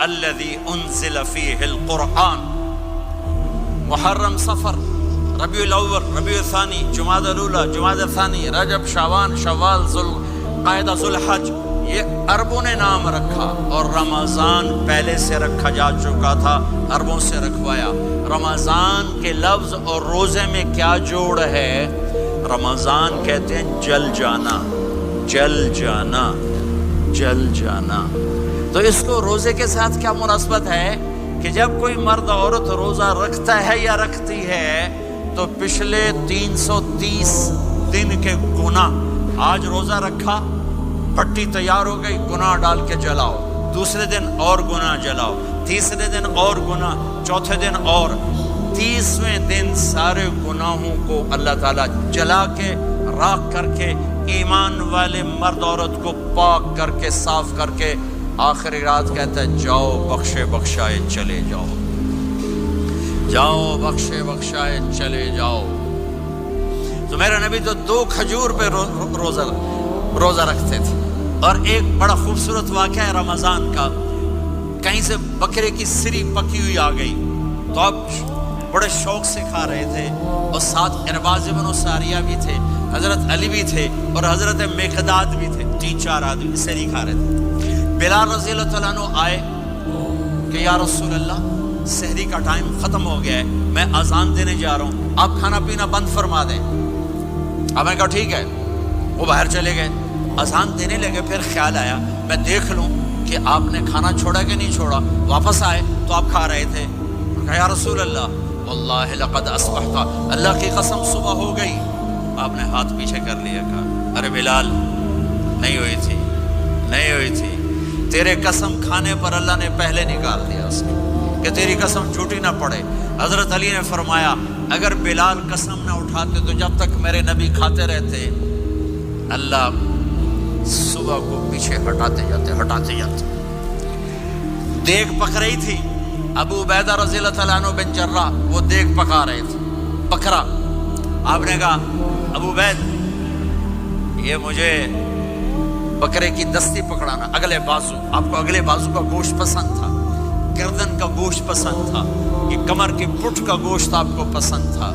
الذی انزل فیہ القرآن، محرم، صفر، ربیع الاول، ربیع الثانی، جمادی الاولی، جمادی الثانی، رجب، شعبان، شوال، ذوالقعدہ، ذوالحج، یہ عربوں نے نام رکھا، اور رمضان پہلے سے رکھا جا چکا تھا، عربوں سے رکھوایا۔ رمضان کے لفظ اور روزے میں کیا جوڑ ہے؟ رمضان کہتے ہیں جل جانا، جل جانا، جل جانا۔ تو اس کو روزے کے ساتھ کیا مناسبت ہے کہ جب کوئی مرد عورت روزہ رکھتا ہے یا رکھتی ہے تو پچھلے 330 دن کے گناہ، آج روزہ رکھا، پٹی تیار ہو گئی، گناہ ڈال کے جلاؤ، دوسرے دن اور گناہ جلاؤ، تیسرے دن اور گناہ، چوتھے دن اور، 30ویں دن سارے گناہوں کو اللہ تعالیٰ جلا کے، راکھ کر کے، ایمان والے مرد عورت کو پاک کر کے، صاف کر کے، آخری رات کہتا ہے جاؤ بخشے بخشائے چلے جاؤ، جاؤ بخشے بخشائے چلے جاؤ۔ تو میرا نبی تو 2 کھجور پہ روزہ رکھتے تھے۔ اور ایک بڑا خوبصورت واقعہ ہے رمضان کا، کہیں سے بکرے کی سری پکی ہوئی آ گئی تو اب بڑے شوق سے کھا رہے تھے، اور ساتھ ارباز بن ساریہ بھی تھے، حضرت علی بھی تھے، اور حضرت مقداد بھی تھے، 3-4 آدمی سری کھا رہے تھے۔ بلال رضی اللہ تعالیٰ عنہ آئے کہ یا رسول اللہ سحری کا ٹائم ختم ہو گیا ہے، میں اذان دینے جا رہا ہوں، آپ کھانا پینا بند فرما دیں۔ اب میں کہا ٹھیک ہے، وہ باہر چلے گئے، اذان دینے لگے، پھر خیال آیا میں دیکھ لوں کہ آپ نے کھانا چھوڑا کہ نہیں چھوڑا۔ واپس آئے تو آپ کھا رہے تھے، کہا یا رسول اللہ واللہ لقد اصبحت، اللہ کی قسم صبح ہو گئی۔ آپ نے ہاتھ پیچھے کر لیا، کہا ارے بلال نہیں ہوئی تھی، نہیں ہوئی تھی، تیرے قسم کھانے پر اللہ نے پہلے نکال دیا اس کو کہ تیری قسم جھوٹی نہ پڑے۔ حضرت علی نے فرمایا اگر بلال قسم نہ اٹھاتے تو جب تک میرے نبی کھاتے رہتے اللہ صبح کو پیچھے ہٹاتے جاتے۔ دیگ پک رہی تھی، ابو عبیدہ رضی اللہ تعالیٰ عنہ بن جراح وہ دیگ پکا رہے تھے، بکرا۔ آپ نے کہا ابو عبید یہ مجھے بکرے کی دستی پکڑانا، اگلے بازو، آپ کو اگلے بازو کا گوشت پسند تھا، گردن کا گوشت پسند تھا، یہ کمر کے پٹھ کا گوشت آپ کو پسند تھا،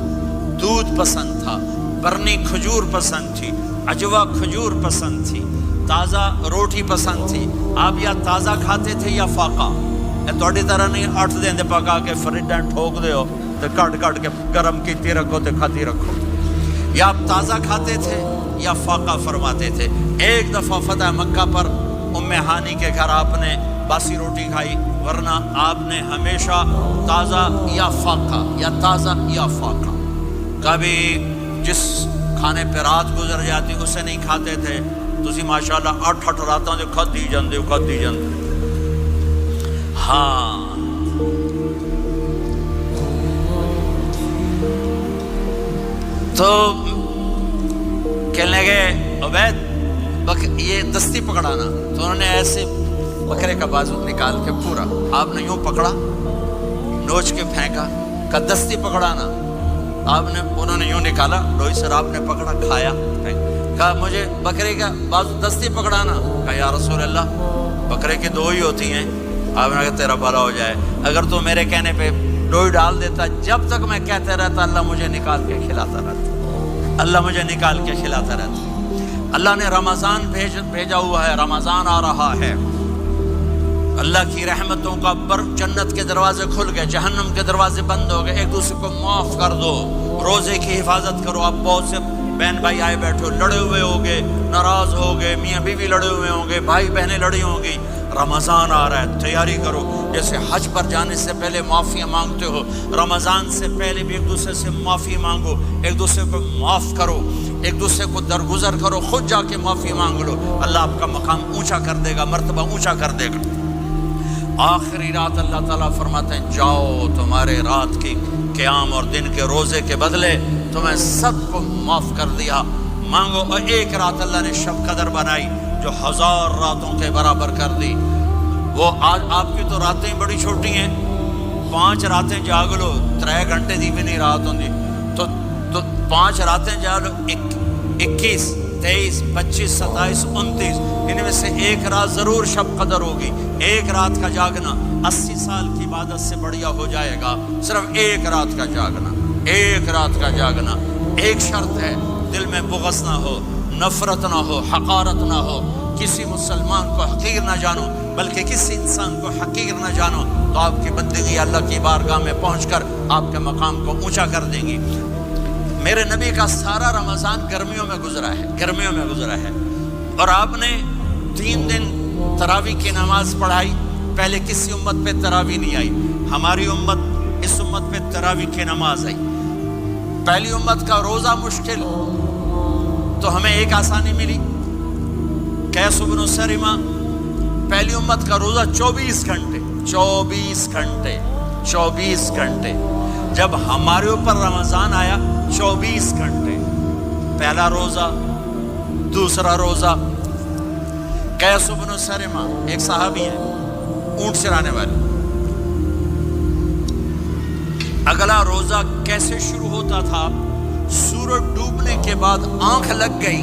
دودھ پسند تھا، برنی کھجور پسند تھی، عجوا کھجور پسند تھی، تازہ روٹی پسند تھی۔ آپ یا تازہ کھاتے تھے یا فاقہ، تھوڑی طرح نہیں 8 دن دے پکا کے فریج ٹھوک دے ہو تو کٹ کے گرم کیتی رکھو تو کھاتی رکھو، یا آپ تازہ کھاتے تھے یا فاقہ فرماتے تھے۔ ایک دفعہ فتح مکہ پر ام ہانی کے گھر آپ نے باسی روٹی کھائی، ورنہ آپ نے ہمیشہ تازہ یا فاقہ یا تازہ یا فاقہ، کبھی جس کھانے پہ رات گزر جاتی اسے نہیں کھاتے تھے۔ تسی ماشاءاللہ 8 راتاں دے کھدی جاندے ہو۔ ہاں تو کہنے لگے عبید یہ دستی پکڑانا، تو انہوں نے ایسے بکرے کا بازو نکال کے پورا آپ نے یوں پکڑا، نوچ کے پھینکا، کہ دستی پکڑانا، انہوں نے یوں نکالا، لوئی سر آپ نے پکڑا، کھایا، کہا مجھے بکرے کا بازو دستی پکڑانا، کہا یا رسول اللہ بکرے کی 2 ہی ہوتی ہیں۔ آپ نے کہا تیرا بھلا ہو جائے، اگر تو میرے کہنے پہ ڈوئی ڈال دیتا، جب تک میں کہتے رہتا اللہ مجھے نکال کے کھلاتا رہتا، اللہ مجھے نکال کے کھلاتا رہتا۔ اللہ نے رمضان بھیجا ہوا ہے، رمضان آ رہا ہے، اللہ کی رحمتوں کا جنت کے دروازے کھل گئے، جہنم کے دروازے بند ہو گئے، ایک دوسرے کو معاف کر دو، روزے کی حفاظت کرو۔ آپ بہت سے بہن بھائی آئے بیٹھو، لڑے ہوئے ہوگے، ناراض ہوگے، میاں بیوی لڑے ہوئے ہوں گے، بھائی بہنیں لڑی ہوں گی، رمضان آ رہا ہے، تیاری کرو۔ جیسے حج پر جانے سے پہلے معافیاں مانگتے ہو، رمضان سے پہلے بھی ایک دوسرے سے معافی مانگو، ایک دوسرے کو معاف کرو، ایک دوسرے کو درگزر کرو، خود جا کے معافی مانگ لو، اللہ آپ کا مقام اونچا کر دے گا، مرتبہ اونچا کر دے گا۔ آخری رات اللہ تعالیٰ فرماتے ہیں جاؤ، تمہارے رات کی قیام اور دن کے روزے کے بدلے تمہیں سب کو معاف کر دیا، مانگو۔ اور ایک رات اللہ نے شب قدر بنائی جو 1000 راتوں کے برابر کر دی۔ وہ آج آپ کی تو راتیں بڑی چھوٹی ہیں، 5 راتیں جاگ لو، 3 گھنٹے دی بھی نہیں رات ہوندی، تو 5 راتیں جاگ لو، 21 23, 25, 27, 29 ان میں سے ایک رات ضرور شب قدر ہوگی. ایک رات کا جاگنا 80 سال کی عبادت سے بڑھیا ہو جائے گا. صرف ایک رات کا جاگنا، ایک رات کا جاگنا. ایک شرط ہے، دل میں بغض نہ ہو، نفرت نہ ہو، حقارت نہ ہو. کسی مسلمان کو حقیر نہ جانو، بلکہ کسی انسان کو حقیر نہ جانو، تو آپ کی بندگی اللہ کی بارگاہ میں پہنچ کر آپ کے مقام کو اونچا کر دیں گی. میرے نبی کا سارا رمضان گرمیوں میں گزرا ہے، گرمیوں میں گزرا ہے. اور آپ نے 3 دن تراویح کی نماز پڑھائی. پہلے کسی امت پہ تراویح نہیں آئی. ہماری امت، اس امت پہ تراویح کی نماز آئی. پہلی امت کا روزہ مشکل، تو ہمیں ایک آسانی ملی. قیس بن سرمہ، پہلی امت کا روزہ 24 گھنٹے 24 گھنٹے 24 گھنٹے. جب ہمارے اوپر رمضان آیا 24 گھنٹے. پہلا روزہ، دوسرا روزہ. قیس بن سرمہ ایک صحابی ہے، اونٹ چرانے والے. اگلا روزہ کیسے شروع ہوتا تھا؟ سورج ڈوبنے کے بعد آنکھ لگ گئی،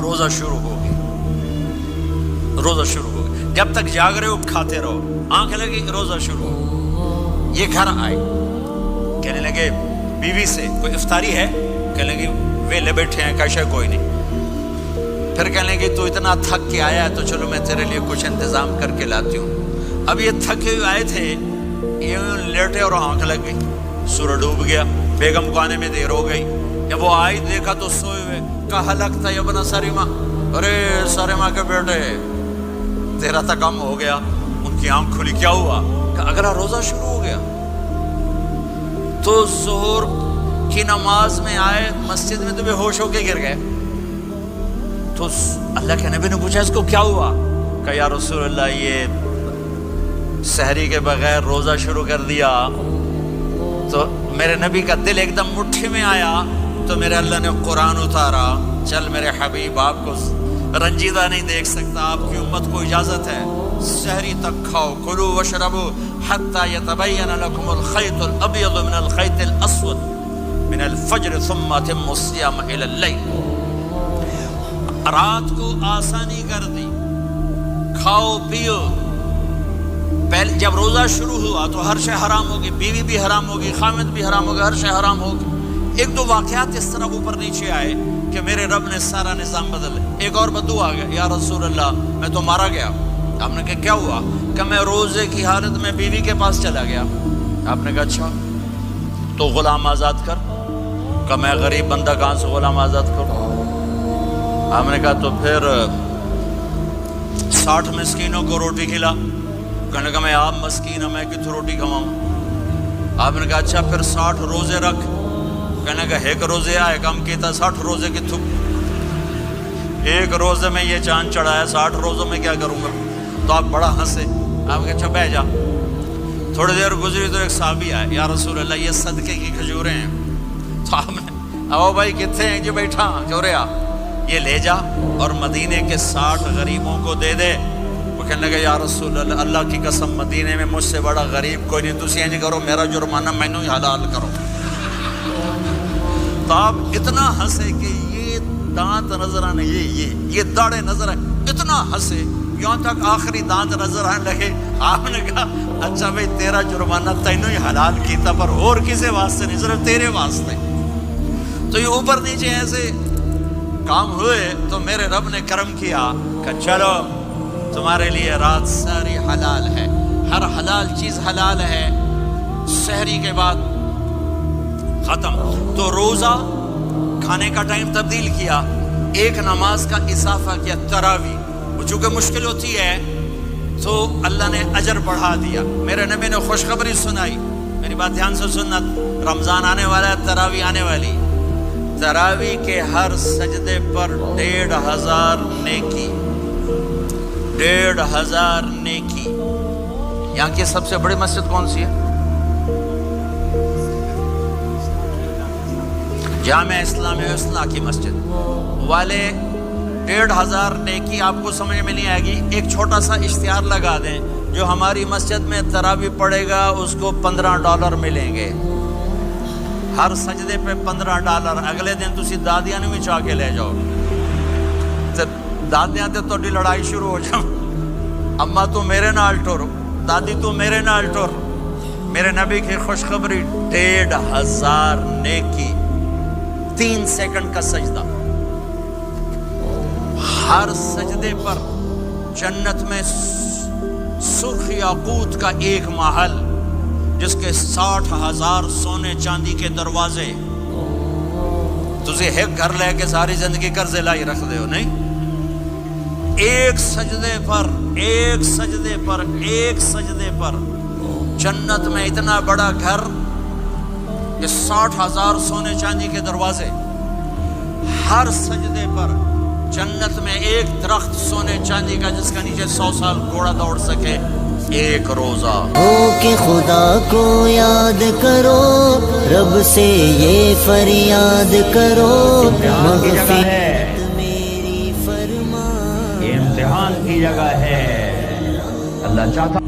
روزہ شروع ہو گئی. روزہ شروع ہو گئی. جب تک جاگ رہے ہو کھاتے رہو. آنکھ لگی، روزہ شروع ہو. یہ گھر آئے، کہنے لگے بیوی سے، کوئی افطاری ہے؟ کہنے لگے ویلے بیٹھے ہیں. کیسے؟ کوئی نہیں. پھر کہنے لگے تو اتنا تھک کے آیا ہے تو چلو میں تیرے لیے کچھ انتظام کر کے لاتی ہوں. اب یہ تھکے ہوئے آئے تھے، یہ لیٹے اور آنکھ لگ گئی. سورج ڈوب گیا. بیگم کو آنے میں دیر ہو گئی. جب وہ آئی دیکھا تو سوئے ہوئے. کہا لگتا ہے ابن سرمہ، ارے سرمہ کے بیٹے تیرا تو کم ہو گیا. ان کی آنکھ کھلی. کیا ہوا؟ کہ اگلا روزہ شروع ہو گیا. تو ظہر کی نماز میں آئے مسجد میں تو بے ہوش ہو کے گر گئے. تو اللہ کے نبی نے پوچھا اس کو کیا ہوا؟ کہ یا رسول اللہ یہ سحری کے بغیر روزہ شروع کر دیا. تو میرے نبی کا دل ایک دم مٹھی میں آیا. تو میرے اللہ نے قرآن اتارا، چل میرے حبیب آپ کو رنجیدہ نہیں دیکھ سکتا، آپ کی امت کو اجازت ہے سحری تک کھاؤ. کلوا واشربوا حتی یتبین لکم الخیط الابیض من الخیط الاسود من الفجر ثم اتموا الصیام الی اللیل. رات کو آسانی کر دی، کھاؤ پیو. پہلے جب روزہ شروع ہوا تو ہر شے حرام ہوگی، بیوی بھی حرام ہوگی، خامد بھی حرام ہوگا، ہر شے حرام ہوگی. ایک دو واقعات اس طرح اوپر نیچے آئے کہ میرے رب نے سارا نظام بدل. ایک اور بدو آ گیا، یا رسول اللہ میں تو مارا گیا. آپ نے کہا کیا ہوا؟ کہ میں روزے کی حالت میں بیوی کے پاس چلا گیا. آپ نے کہا اچھا تو غلام آزاد کر. کہ میں غریب بندہ کہاں سے غلام آزاد کروں؟ آپ نے کہا تو پھر 60 مسکینوں کو روٹی کھلا. کہنے کا میں آپ مسکین ہوں، میں کتوں روٹی کھواؤں؟ آپ نے کہا اچھا پھر 60 روزے رکھ. کہنے کا ایک روزے آئے کم کیتا، 60 روزے کتوں؟ ایک روزے میں یہ چاند چڑھایا، 60 روزوں میں کیا کروں گا؟ تو آپ بڑا ہنسے. آپ کہا اچھا بہ جا. تھوڑی دیر گزری تو ایک صحابی آئے، یا رسول اللہ یہ صدقے کی کھجوریں ہیں. تو آپ نے او بھائی کتنے ہیں؟ جو بیٹھا چوریا یہ لے جا اور مدینے کے 60 غریبوں کو دے دے. وہ کہنے لگا یا رسول اللہ اللہ کی قسم مدینے میں مجھ سے بڑا غریب کوئی نہیں، تسی نہیں کرو، میرا جرمانہ مینوں ہی حلال کرو. تو آپ اتنا ہنسے کہ یہ دانت نظر آنے، یہ داڑھیں نظر آئے. اتنا ہنسے یہاں تک آخری دانت نظر آنے لگے. آپ نے کہا اچھا بھائی تیرا جرمانہ تینوں ہی حلال کیتا، پر اور کسی واسطے نہیں، صرف تیرے واسطے. تو یہ اوپر نیچے ایسے کام ہوئے تو میرے رب نے کرم کیا کہ چلو تمہارے لیے رات ساری حلال ہے، ہر حلال چیز حلال ہے. سحری کے بعد ختم. تو روزہ کھانے کا ٹائم تبدیل کیا، ایک نماز کا اضافہ کیا، تراویح. وہ چونکہ مشکل ہوتی ہے تو اللہ نے اجر بڑھا دیا. میرے نبی نے خوشخبری سنائی. میری بات دھیان سے سننا، رمضان آنے والا ہے، تراویح آنے والی. تراویح کے ہر سجدے پر 1500 نیکی، 1500 نیکی. یہاں کی سب سے بڑی مسجد کون سی ہے؟ جامع اسلامیہ حسنہ کی مسجد والے. 1500 نیکی آپ کو سمجھ میں نہیں آئے گی. ایک چھوٹا سا اشتہار لگا دیں، جو ہماری مسجد میں تراویح پڑے گا اس کو $15 ملیں گے. ہر سجدے پہ $15. اگلے دن تسی دادیاں نے بھی چاہ کے لے جاؤ. دادیاں تے تہاڈی لڑائی شروع ہو جائے، اما تو میرے نال ٹر، دادی تو میرے نال ٹر۔ میرے نبی کی خوشخبری 1500 نیکی، 3 سیکنڈ کا سجدہ، ہر سجدے پر جنت میں سرخ یاقوت کا ایک محل جس کے 60,000 سونے چاندی کے دروازے۔ تسی ایک گھر لے کے ساری زندگی قرضے لائی رکھ دے ہو نہیں؟ ایک سجدے پر، ایک سجدے پر، ایک سجدے پر جنت میں اتنا بڑا گھر کہ 60,000 سونے چاندی کے دروازے، ہر سجدے پر جنت میں ایک درخت سونے چاندی کا جس کا نیچے 100 سال گھوڑا دوڑ سکے، ایک روزہ۔ ہو کہ خدا کو یاد کرو، رب سے یہ فریاد کرو، مغفرت میری فرما۔ یہ امتحان کی جگہ ہے، اللہ چاہتا